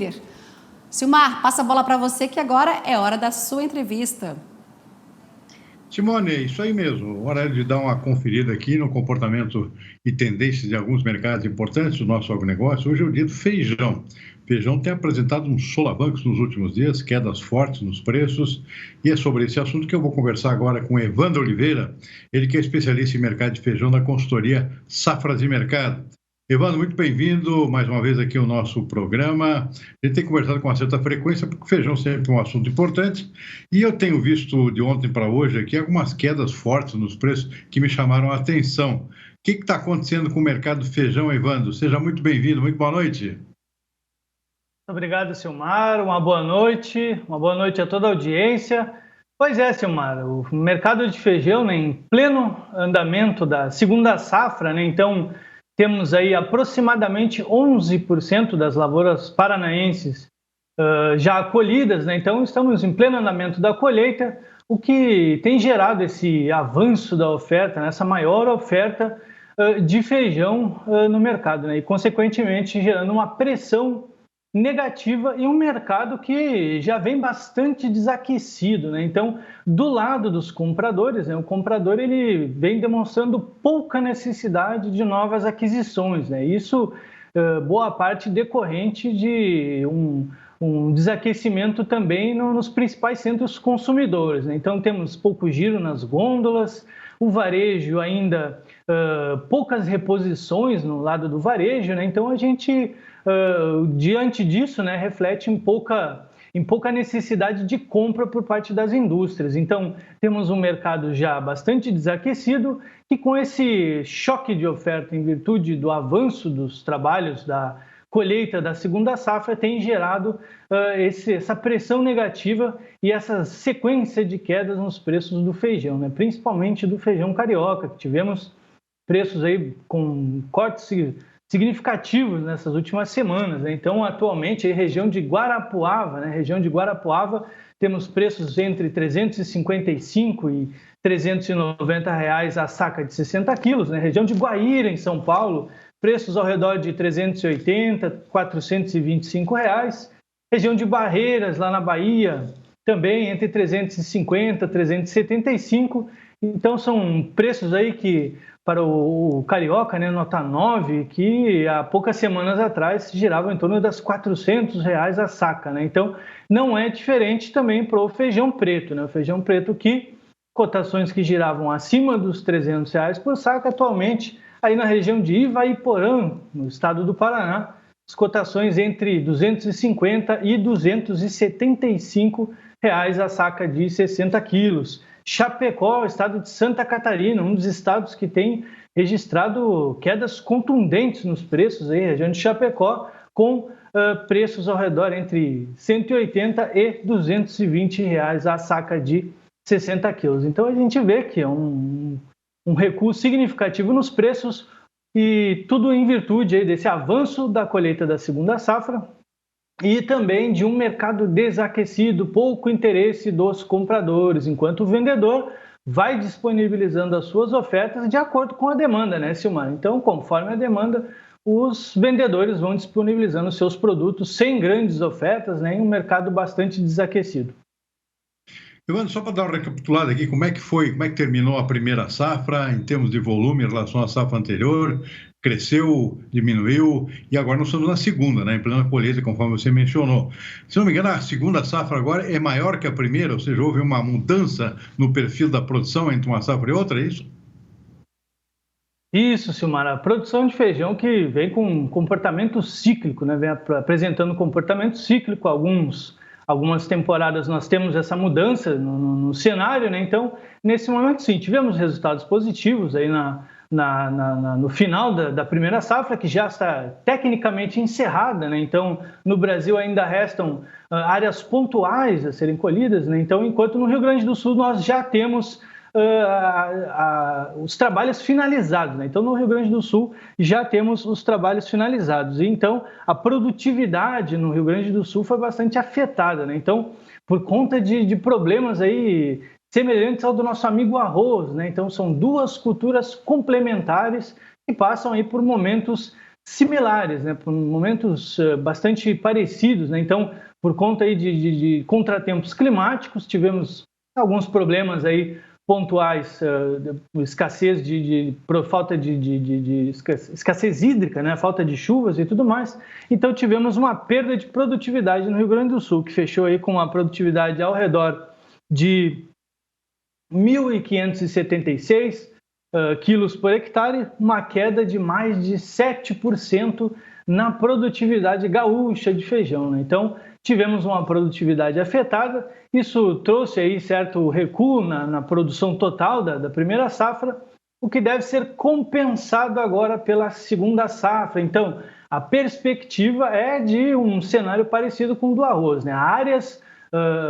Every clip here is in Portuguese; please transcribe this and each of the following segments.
líder. Silmar, passa a bola para você que agora é hora da sua entrevista. Simone, é isso aí mesmo. Hora de dar uma conferida aqui no comportamento e tendências de alguns mercados importantes do nosso agronegócio. Hoje é o dia do feijão. Feijão tem apresentado uns solavancos nos últimos dias, quedas fortes nos preços, e é sobre esse assunto que eu vou conversar agora com Evandro Oliveira, ele que é especialista em mercado de feijão da consultoria Safras e Mercado. Evandro, muito bem-vindo mais uma vez aqui ao nosso programa. A gente tem conversado com uma certa frequência, porque o feijão sempre é um assunto importante, e eu tenho visto de ontem para hoje aqui algumas quedas fortes nos preços que me chamaram a atenção. O que está acontecendo com o mercado do feijão, Evandro? Seja muito bem-vindo, muito boa noite. Obrigado, Silmar. Uma boa noite a toda a audiência. Pois é, Silmar, o mercado de feijão, né, em pleno andamento da segunda safra, né, então temos aí aproximadamente 11% das lavouras paranaenses já colhidas, né, então estamos em pleno andamento da colheita, o que tem gerado esse avanço da oferta, né, essa maior oferta de feijão no mercado, né, e consequentemente gerando uma pressão negativa e um mercado que já vem bastante desaquecido, né? Então, do lado dos compradores, né, o comprador ele vem demonstrando pouca necessidade de novas aquisições, né? Isso, boa parte decorrente de um desaquecimento também nos principais centros consumidores, né? Então, temos pouco giro nas gôndolas, o varejo ainda poucas reposições no lado do varejo, né? Então, a gente diante disso, né, reflete em pouca necessidade de compra por parte das indústrias. Então, temos um mercado já bastante desaquecido que, com esse choque de oferta em virtude do avanço dos trabalhos da colheita da segunda safra, tem gerado essa pressão negativa e essa sequência de quedas nos preços do feijão, né? Principalmente do feijão carioca, que tivemos preços aí com cortes significativos nessas últimas semanas, né? Então, atualmente, a região de Guarapuava, temos preços entre 355 e 390 reais a saca de 60 quilos, né? Região de Guaíra, em São Paulo, preços ao redor de 380, 425 reais. Região de Barreiras, lá na Bahia, também entre 350 e 375. Então, são preços aí que, para o carioca, né, nota 9, que há poucas semanas atrás giravam em torno das 400 reais a saca, né? Então, não é diferente também para o feijão preto, né? O feijão preto que, cotações que giravam acima dos 300 reais por saca, atualmente, aí na região de Ivaiporã, no estado do Paraná, as cotações entre 250 e 275 reais a saca de 60 quilos. Chapecó, estado de Santa Catarina, um dos estados que tem registrado quedas contundentes nos preços, aí, região de Chapecó, com preços ao redor entre 180 e 220 reais a saca de 60 quilos. Então a gente vê que é um recuo significativo nos preços e tudo em virtude aí desse avanço da colheita da segunda safra e também de um mercado desaquecido, pouco interesse dos compradores, enquanto o vendedor vai disponibilizando as suas ofertas de acordo com a demanda, né, Silmar? Então, conforme a demanda, os vendedores vão disponibilizando seus produtos sem grandes ofertas, né, em um mercado bastante desaquecido. Evandro, só para dar uma recapitulada aqui, como é que terminou a primeira safra em termos de volume em relação à safra anterior? Cresceu, diminuiu, e agora nós estamos na segunda, né, em plena colheita, conforme você mencionou. Se não me engano, a segunda safra agora é maior que a primeira, ou seja, houve uma mudança no perfil da produção entre uma safra e outra, é isso? Isso, Silmar, a produção de feijão que vem com um comportamento cíclico, né, vem apresentando um comportamento cíclico. Algumas temporadas nós temos essa mudança no cenário, né? Então, nesse momento, sim, tivemos resultados positivos aí no final da primeira safra, que já está tecnicamente encerrada, né? Então, no Brasil ainda restam áreas pontuais a serem colhidas, né? Então, enquanto no Rio Grande do Sul nós já temos os trabalhos finalizados, né? Então, no Rio Grande do Sul já temos os trabalhos finalizados. E, então, a produtividade no Rio Grande do Sul foi bastante afetada, né? Então, por conta de problemas aí semelhantes ao do nosso amigo arroz, né? Então, são duas culturas complementares que passam aí por momentos similares, né, por momentos bastante parecidos, né? Então, por conta aí de contratempos climáticos, tivemos alguns problemas aí pontuais, escassez por falta de escassez hídrica, né, falta de chuvas e tudo mais. Então tivemos uma perda de produtividade no Rio Grande do Sul, que fechou aí com uma produtividade ao redor de 1.576 quilos por hectare, uma queda de mais de 7% na produtividade gaúcha de feijão, né? Então, tivemos uma produtividade afetada, isso trouxe aí certo recuo na produção total da primeira safra, o que deve ser compensado agora pela segunda safra. Então, a perspectiva é de um cenário parecido com o do arroz, né? Áreas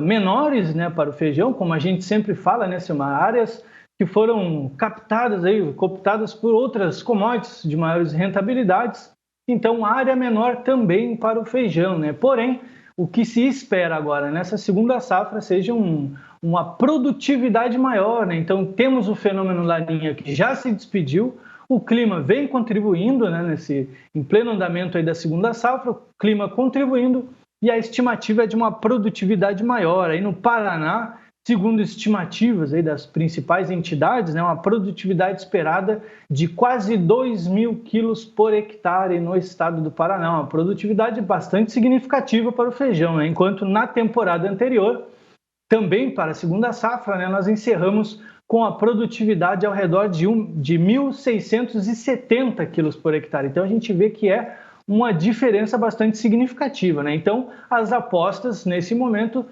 menores, né, para o feijão, como a gente sempre fala, né, Silmar? Áreas que foram cooptadas por outras commodities de maiores rentabilidades. Então, área menor também para o feijão, né? Porém, o que se espera agora nessa segunda safra seja uma produtividade maior, né? Então, temos o fenômeno Laninha que já se despediu, o clima vem contribuindo, né, em pleno andamento aí da segunda safra, o clima contribuindo e a estimativa é de uma produtividade maior. Aí no Paraná, segundo estimativas aí das principais entidades, né, uma produtividade esperada de quase 2.000 quilos por hectare no estado do Paraná, uma produtividade bastante significativa para o feijão, né? Enquanto na temporada anterior, também para a segunda safra, né, nós encerramos com a produtividade ao redor de 1.670 quilos por hectare. Então a gente vê que é uma diferença bastante significativa, né? Então as apostas nesse momento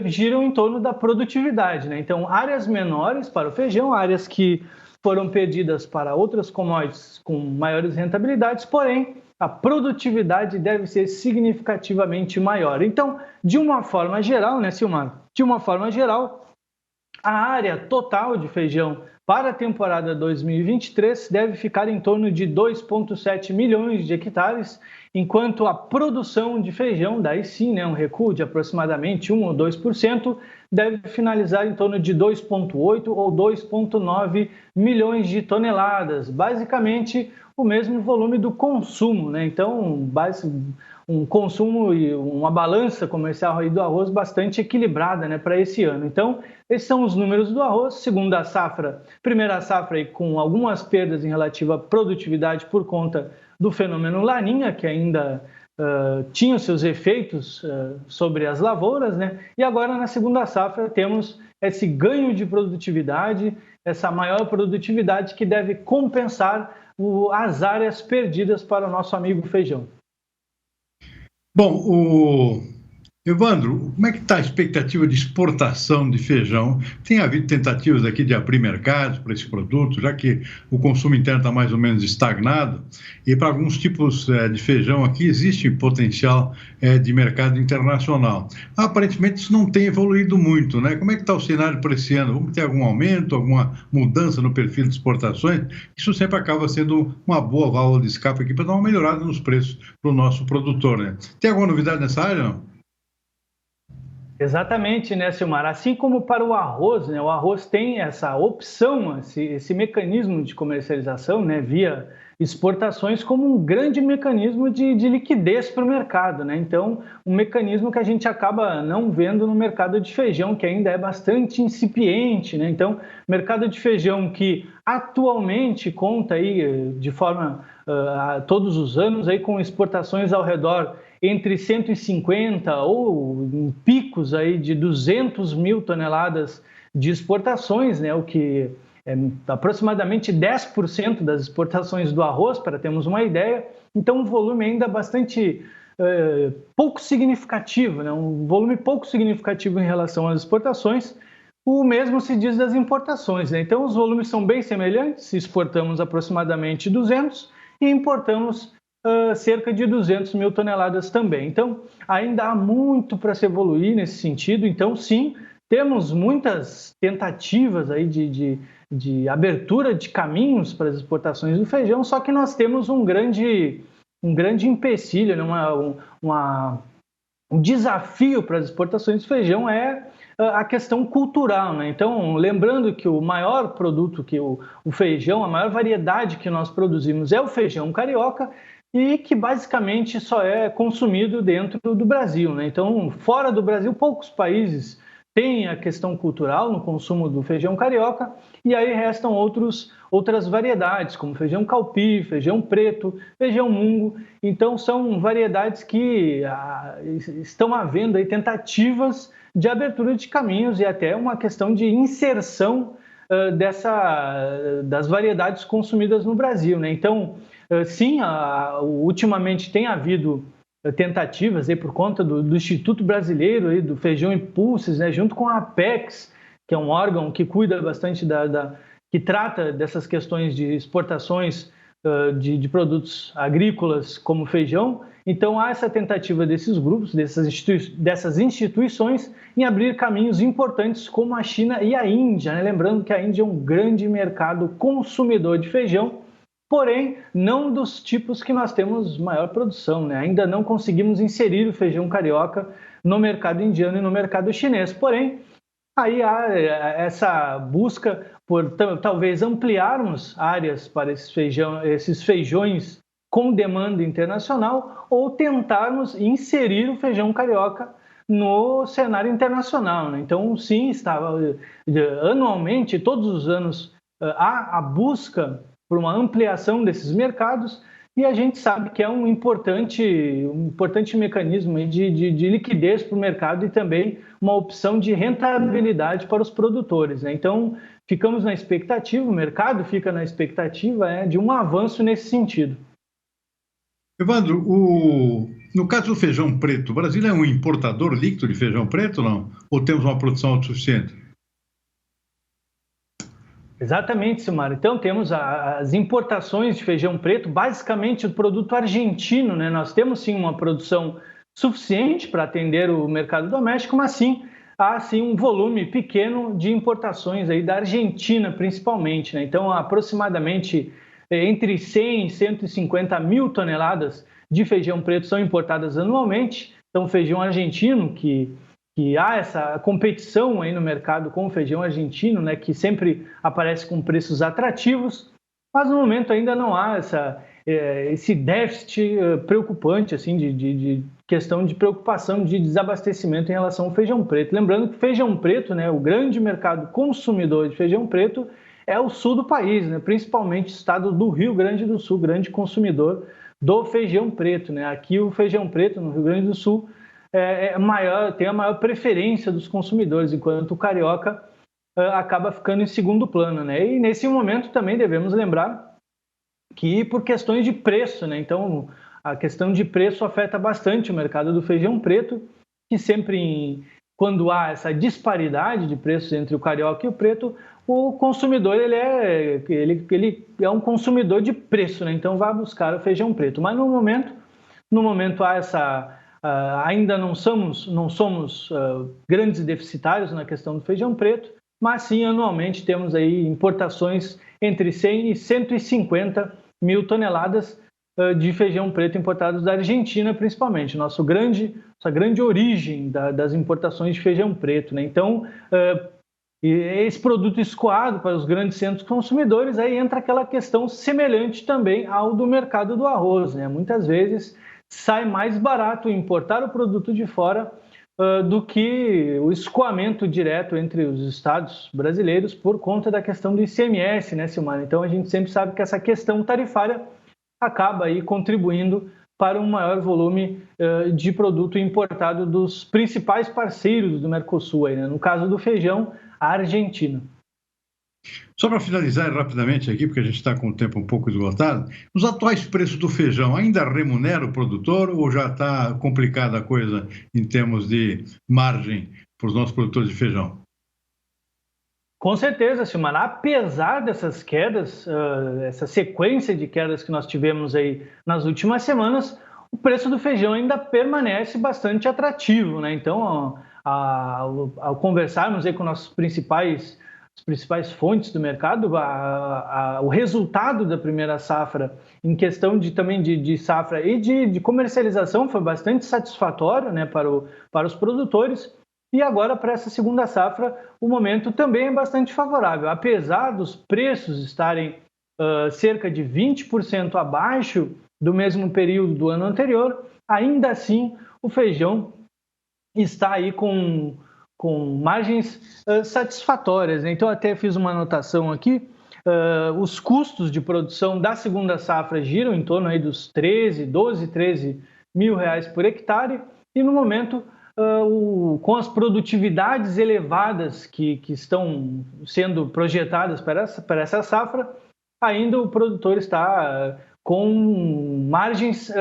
giram em torno da produtividade, né? Então, áreas menores para o feijão, áreas que foram perdidas para outras commodities com maiores rentabilidades, porém, a produtividade deve ser significativamente maior. Então, de uma forma geral, né, Silmar? De uma forma geral, a área total de feijão para a temporada 2023 deve ficar em torno de 2,7 milhões de hectares, enquanto a produção de feijão, daí sim, né, um recuo de aproximadamente 1 ou 2%, deve finalizar em torno de 2,8 ou 2,9 milhões de toneladas, basicamente o mesmo volume do consumo, né? Então, um consumo e uma balança comercial aí do arroz bastante equilibrada, né, para esse ano. Então, esses são os números do arroz, segunda safra, primeira safra aí com algumas perdas em relativa produtividade por conta do fenômeno Laninha, que ainda tinha seus efeitos sobre as lavouras, né? E agora na segunda safra temos esse ganho de produtividade, essa maior produtividade que deve compensar as áreas perdidas para o nosso amigo feijão. Bom, Evandro, como é que está a expectativa de exportação de feijão? Tem havido tentativas aqui de abrir mercados para esse produto, já que o consumo interno está mais ou menos estagnado, e para alguns tipos de feijão aqui existe potencial de mercado internacional. Aparentemente isso não tem evoluído muito, né? Como é que está o cenário para esse ano? Vamos ter algum aumento, alguma mudança no perfil de exportações? Isso sempre acaba sendo uma boa válvula de escape aqui para dar uma melhorada nos preços para o nosso produtor, né? Tem alguma novidade nessa área, não? Exatamente, né, Silmar? Assim como para o arroz, né, o arroz tem essa opção, esse mecanismo de comercialização, né, via exportações, como um grande mecanismo de liquidez para o mercado, né? Então, um mecanismo que a gente acaba não vendo no mercado de feijão, que ainda é bastante incipiente, né? Então, mercado de feijão que atualmente conta aí de forma todos os anos aí com exportações ao redor entre 150 ou em picos aí de 200 mil toneladas de exportações, né, o que é aproximadamente 10% das exportações do arroz, para termos uma ideia. Então, um volume ainda bastante pouco significativo, né, um volume pouco significativo em relação às exportações. O mesmo se diz das importações, né? Então, os volumes são bem semelhantes, exportamos aproximadamente 200 e importamos cerca de 200 mil toneladas também. Então, ainda há muito para se evoluir nesse sentido. Então, sim, temos muitas tentativas aí de abertura de caminhos para as exportações do feijão, só que nós temos um grande empecilho, né? Um desafio para as exportações do feijão é a questão cultural, né? Então, lembrando que o maior produto que o feijão, a maior variedade que nós produzimos é o feijão carioca, e que basicamente só é consumido dentro do Brasil, né? Então, fora do Brasil, poucos países têm a questão cultural no consumo do feijão carioca, e aí restam outras variedades, como feijão calpi, feijão preto, feijão mungo. Então, são variedades que estão havendo aí tentativas de abertura de caminhos e até uma questão de inserção das variedades consumidas no Brasil, né? Então, sim, ultimamente tem havido tentativas aí por conta do Instituto Brasileiro aí do Feijão e Pulses, né, junto com a Apex, que é um órgão que cuida bastante que trata dessas questões de exportações de produtos agrícolas como feijão. Então há essa tentativa desses grupos, dessas instituições em abrir caminhos importantes como a China e a Índia, né? Lembrando que a Índia é um grande mercado consumidor de feijão, porém não dos tipos que nós temos maior produção, né? Ainda não conseguimos inserir o feijão carioca no mercado indiano e no mercado chinês, porém aí há essa busca por talvez ampliarmos áreas para esses feijões com demanda internacional ou tentarmos inserir o feijão carioca no cenário internacional, né? Então, sim, anualmente, todos os anos, há a busca por uma ampliação desses mercados e a gente sabe que é um importante mecanismo de liquidez para o mercado e também uma opção de rentabilidade para os produtores, né? Então, ficamos na expectativa, o mercado fica na expectativa de um avanço nesse sentido. Evandro, no caso do feijão preto, o Brasil é um importador líquido de feijão preto, não? Ou temos uma produção autossuficiente? Exatamente, Silmar. Então, temos as importações de feijão preto, basicamente o produto argentino, né? Nós temos, sim, uma produção suficiente para atender o mercado doméstico, mas, sim, há, sim, um volume pequeno de importações aí da Argentina, principalmente, né? Então, aproximadamente entre 100 e 150 mil toneladas de feijão preto são importadas anualmente. Então, feijão argentino, que há essa competição aí no mercado com o feijão argentino, né, que sempre aparece com preços atrativos, mas no momento ainda não há esse déficit preocupante, assim, de questão de preocupação de desabastecimento em relação ao feijão preto. Lembrando que feijão preto, né, o grande mercado consumidor de feijão preto é o sul do país, né, principalmente o estado do Rio Grande do Sul, grande consumidor do feijão preto, né? Aqui o feijão preto no Rio Grande do Sul tem a maior preferência dos consumidores, enquanto o carioca acaba ficando em segundo plano, né? E nesse momento também devemos lembrar que por questões de preço, né? Então a questão de preço afeta bastante o mercado do feijão preto, que sempre quando há essa disparidade de preços entre o carioca e o preto, o consumidor ele é um consumidor de preço, né? Então vai buscar o feijão preto. Mas no momento há ainda não somos grandes deficitários na questão do feijão preto, mas sim anualmente temos aí importações entre 100 e 150 mil toneladas de feijão preto importados da Argentina, principalmente, nossa grande origem das importações de feijão preto, né? Então, esse produto escoado para os grandes centros consumidores, aí entra aquela questão semelhante também ao do mercado do arroz, né? Muitas vezes sai mais barato importar o produto de fora do que o escoamento direto entre os estados brasileiros por conta da questão do ICMS, né, Silmar? Então, a gente sempre sabe que essa questão tarifária acaba aí contribuindo para um maior volume de produto importado dos principais parceiros do Mercosul, aí, né? No caso do feijão, a Argentina. Só para finalizar rapidamente aqui, porque a gente está com o tempo um pouco esgotado, os atuais preços do feijão ainda remunera o produtor ou já está complicada a coisa em termos de margem para os nossos produtores de feijão? Com certeza, Silmar. Apesar dessas quedas, essa sequência de quedas que nós tivemos aí nas últimas semanas, o preço do feijão ainda permanece bastante atrativo, né? Então, ao conversarmos aí com as principais fontes do mercado, o resultado da primeira safra, em questão também de safra e de comercialização, foi bastante satisfatório, né, para os produtores. E agora, para essa segunda safra, o momento também é bastante favorável. Apesar dos preços estarem cerca de 20% abaixo do mesmo período do ano anterior, ainda assim o feijão está aí com margens satisfatórias, né? Então, até fiz uma anotação aqui. Os custos de produção da segunda safra giram em torno aí dos 13 mil reais por hectare, e no momento, com as produtividades elevadas que estão sendo projetadas para essa safra, ainda o produtor está com margens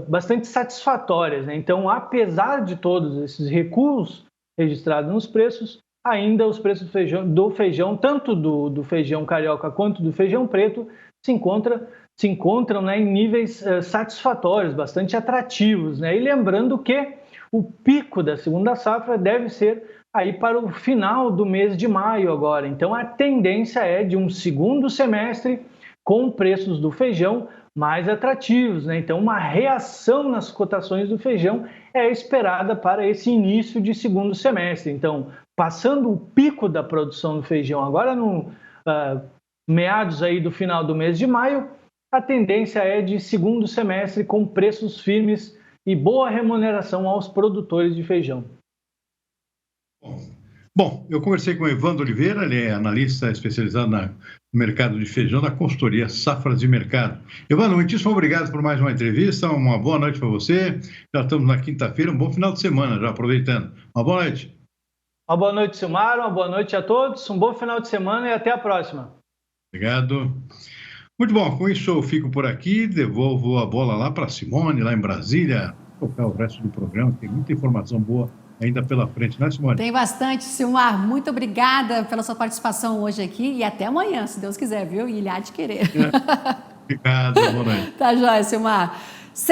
bastante satisfatórias, né? Então, apesar de todos esses recuos registrados nos preços, ainda os preços do feijão, tanto do feijão carioca quanto do feijão preto, se encontram, né, em níveis satisfatórios, bastante atrativos, né? E lembrando que o pico da segunda safra deve ser aí para o final do mês de maio agora. Então, a tendência é de um segundo semestre com preços do feijão mais atrativos, né? Então, uma reação nas cotações do feijão é esperada para esse início de segundo semestre. Então, passando o pico da produção do feijão agora no meados aí do final do mês de maio, a tendência é de segundo semestre com preços firmes e boa remuneração aos produtores de feijão. Bom, eu conversei com o Evandro Oliveira, ele é analista especializado no mercado de feijão da consultoria Safras de Mercado. Evandro, muitíssimo obrigado por mais uma entrevista, uma boa noite para você. Já estamos na quinta-feira, um bom final de semana, já aproveitando. Uma boa noite. Uma boa noite, Silmar, uma boa noite a todos, um bom final de semana e até a próxima. Obrigado. Muito bom, com isso eu fico por aqui, devolvo a bola lá para Simone, lá em Brasília, tocar o resto do programa, tem muita informação boa ainda pela frente, né, Simone? Tem bastante, Silmar. Muito obrigada pela sua participação hoje aqui e até amanhã, se Deus quiser, viu? E ele há de querer. Obrigado, boa noite. Tá joia, Silmar.